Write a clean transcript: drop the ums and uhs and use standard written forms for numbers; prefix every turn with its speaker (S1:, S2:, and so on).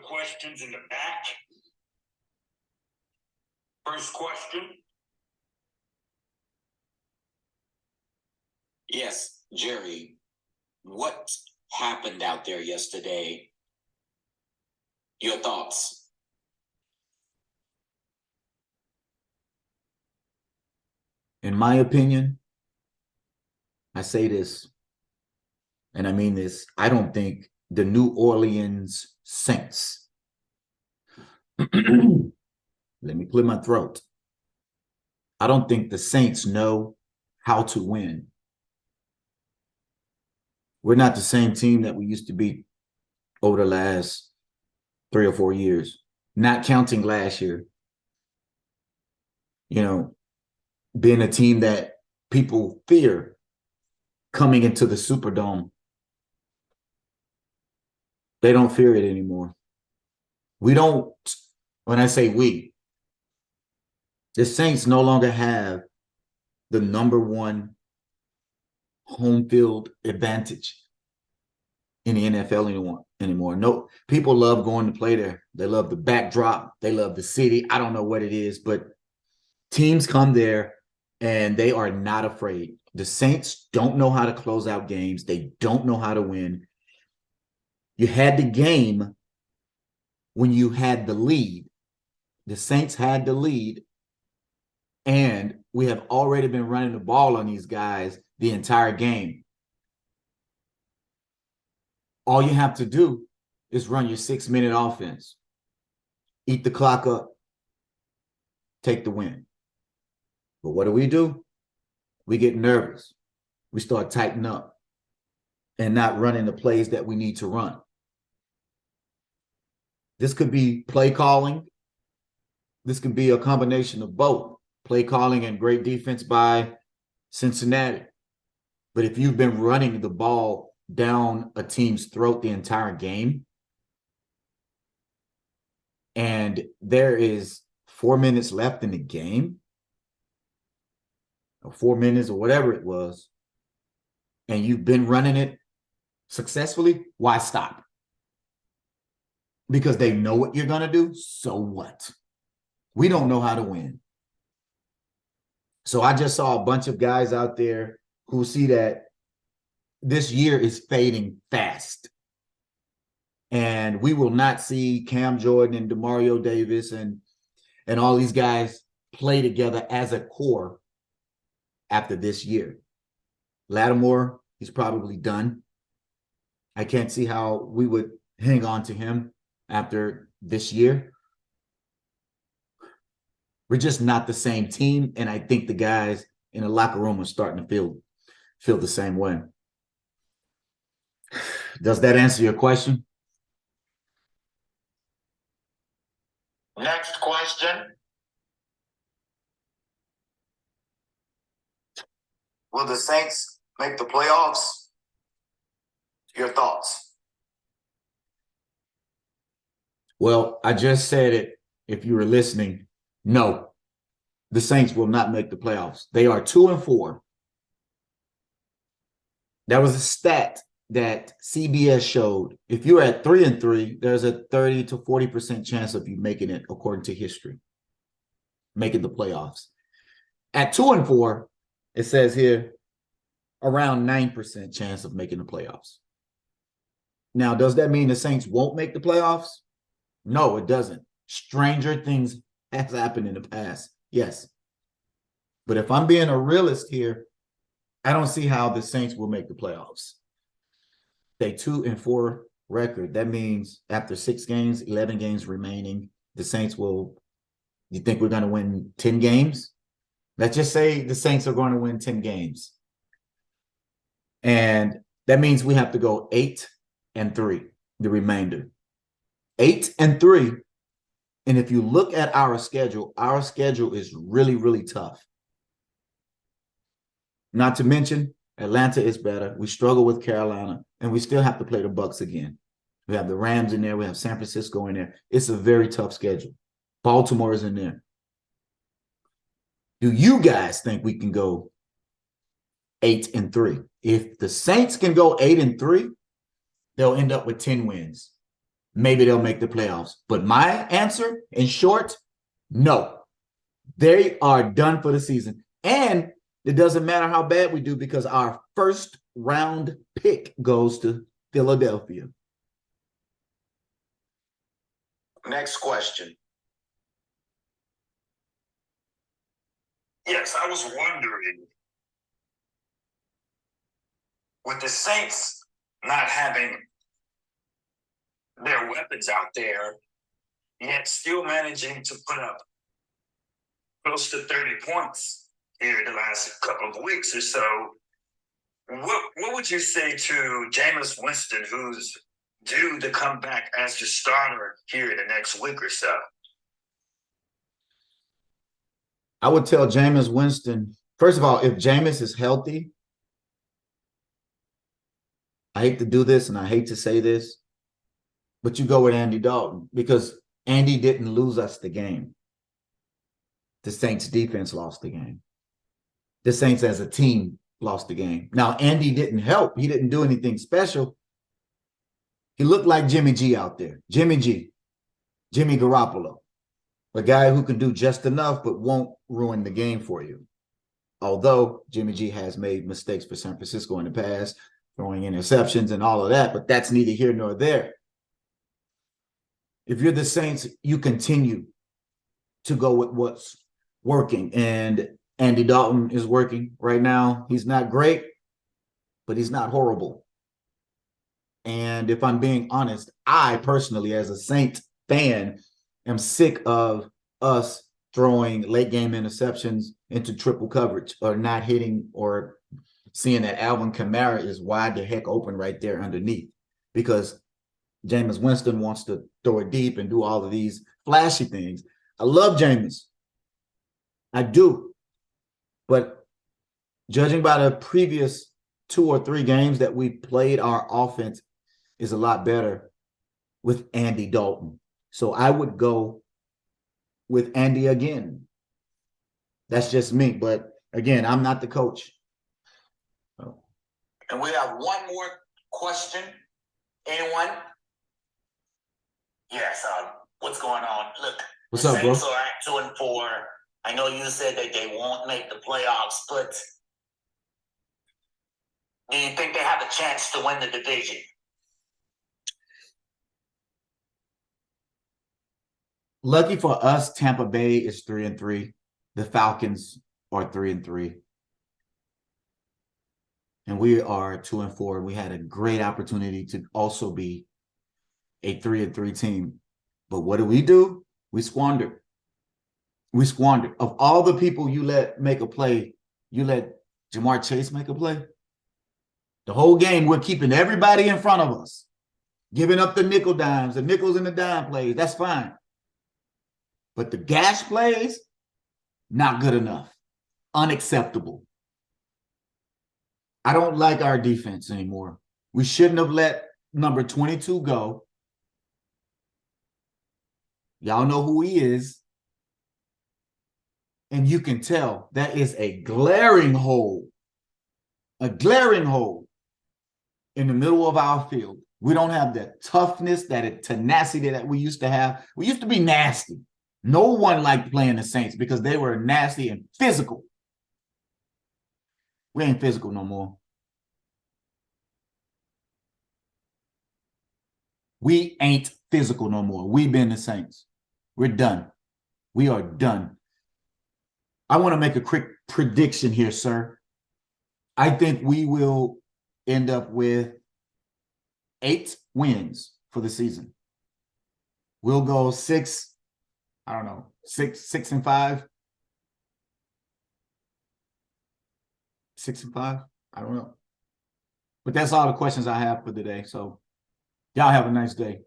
S1: questions in the back. First question.
S2: Yes, Jerry, what happened out there yesterday? Your thoughts?
S3: In my opinion, I say this, and I mean this, I don't think the New Orleans Saints, let me clear my throat. I don't think the Saints know how to win. We're not the same team that we used to be over the last 3 or 4 years, not counting last year. You know, being a team that people fear coming into the Superdome. They don't fear it anymore. We don't, when I say we, the Saints no longer have the #1 home field advantage in the NFL anymore. No, people love going to play there. They love the backdrop. They love the city. I don't know what it is, but teams come there and they are not afraid. The Saints don't know how to close out games. They don't know how to win. You had the game when you had the lead. The Saints had the lead, and we have already been running the ball on these guys the entire game. All you have to do is run your 6-minute offense. Eat the clock up. Take the win. But what do? We get nervous. We start tightening up and not running the plays that we need to run. This could be play calling. This could be a combination of both. Play calling and great defense by Cincinnati. But if you've been running the ball down a team's throat the entire game, and there is 4 minutes left in the game, or 4 minutes or whatever it was, and you've been running it successfully, why stop? Because they know what you're going to do. So what? We don't know how to win. So I just saw a bunch of guys out there who see that this year is fading fast. And we will not see Cam Jordan and DeMario Davis and all these guys play together as a core after this year. Lattimore, he's probably done. I can't see how we would hang on to him after this year. We're just not the same team, and I think the guys in the locker room are starting to feel the same way. Does that answer your question?
S1: Next question.
S2: Will the Saints make the playoffs? Your thoughts?
S3: Well, I just said it. If you were listening, no, the Saints will not make the playoffs. They are 2-4. That was a stat that CBS showed. If you're at 3-3, there's a 30 to 40% chance of you making it, according to history, making the playoffs. At 2-4, it says here around 9% chance of making the playoffs. Now, does that mean the Saints won't make the playoffs? No, it doesn't. Stranger things have happened in the past. Yes. But if I'm being a realist here, I don't see how the Saints will make the playoffs. They 2-4 record. That means after 6 games, 11 games remaining, the Saints will, you think we're going to win 10 games? Let's just say the Saints are going to win 10 games. And that means we have to go 8-3, the remainder. 8-3. And if you look at our schedule is really, really tough. Not to mention, Atlanta is better. We struggle with Carolina, and we still have to play the Bucs again. We have the Rams in there. We have San Francisco in there. It's a very tough schedule. Baltimore is in there. Do you guys think we can go 8-3? If the Saints can go 8-3, they'll end up with 10 wins. maybe they'll make the playoffs. But my answer, in short, no. They are done for the season. And it doesn't matter how bad we do because our first round pick goes to Philadelphia.
S2: Next question.
S1: Yes, I was wondering, with the Saints not having their weapons out there, yet still managing to put up close to 30 points here the last couple of weeks or so, what would you say to Jameis Winston, who's due to come back as the starter here in the next week or so?
S3: I would tell Jameis Winston, first of all, if Jameis is healthy, I hate to do this and I hate to say this, but you go with Andy Dalton because Andy didn't lose us the game. The Saints defense lost the game. The Saints as a team lost the game. Now, Andy didn't help. He didn't do anything special. He looked like Jimmy G out there. Jimmy Garoppolo, a guy who can do just enough but won't ruin the game for you. Although Jimmy G has made mistakes for San Francisco in the past, throwing interceptions and all of that, but that's neither here nor there. If you're the Saints, you continue to go with what's working. And Andy Dalton is working right now. He's not great, but he's not horrible. And if I'm being honest, I personally, as a Saints fan, am sick of us throwing late game interceptions into triple coverage or not hitting or seeing that Alvin Kamara is wide the heck open right there underneath because Jameis Winston wants to throw it deep and do all of these flashy things. I love Jameis. I do. But judging by the previous 2 or 3 games that we played, our offense is a lot better with Andy Dalton. So I would go with Andy again. That's just me. But again, I'm not the coach. So.
S2: And we have one more question. Anyone? Yes. What's going on? Look,
S3: what's
S2: the
S3: up, bro?
S2: Saints are at 2-4. I know you said that they won't make the playoffs, but do you think they have a chance to win the division?
S3: Lucky for us, Tampa Bay is 3-3. The Falcons are 3-3. And we are 2-4. We had a great opportunity to also be a 3-3 team. But what do? We squandered. We squandered. Of all the people you let make a play, you let Jamar Chase make a play. The whole game, we're keeping everybody in front of us, giving up the nickel dimes, the nickels and the dime plays. That's fine. But the gash plays, not good enough. Unacceptable. I don't like our defense anymore. We shouldn't have let number 22 go. Y'all know who he is. And you can tell that is a glaring hole in the middle of our field. We don't have that toughness, that tenacity that we used to have. We used to be nasty. No one liked playing the Saints because they were nasty and physical. We ain't physical no more. We ain't physical no more. We've been the Saints. We're done. We are done. I want to make a quick prediction here, sir. I think we will end up with 8 wins for the season. We'll go 6 and 5. 6 and 5. I don't know. But that's all the questions I have for today. So y'all have a nice day.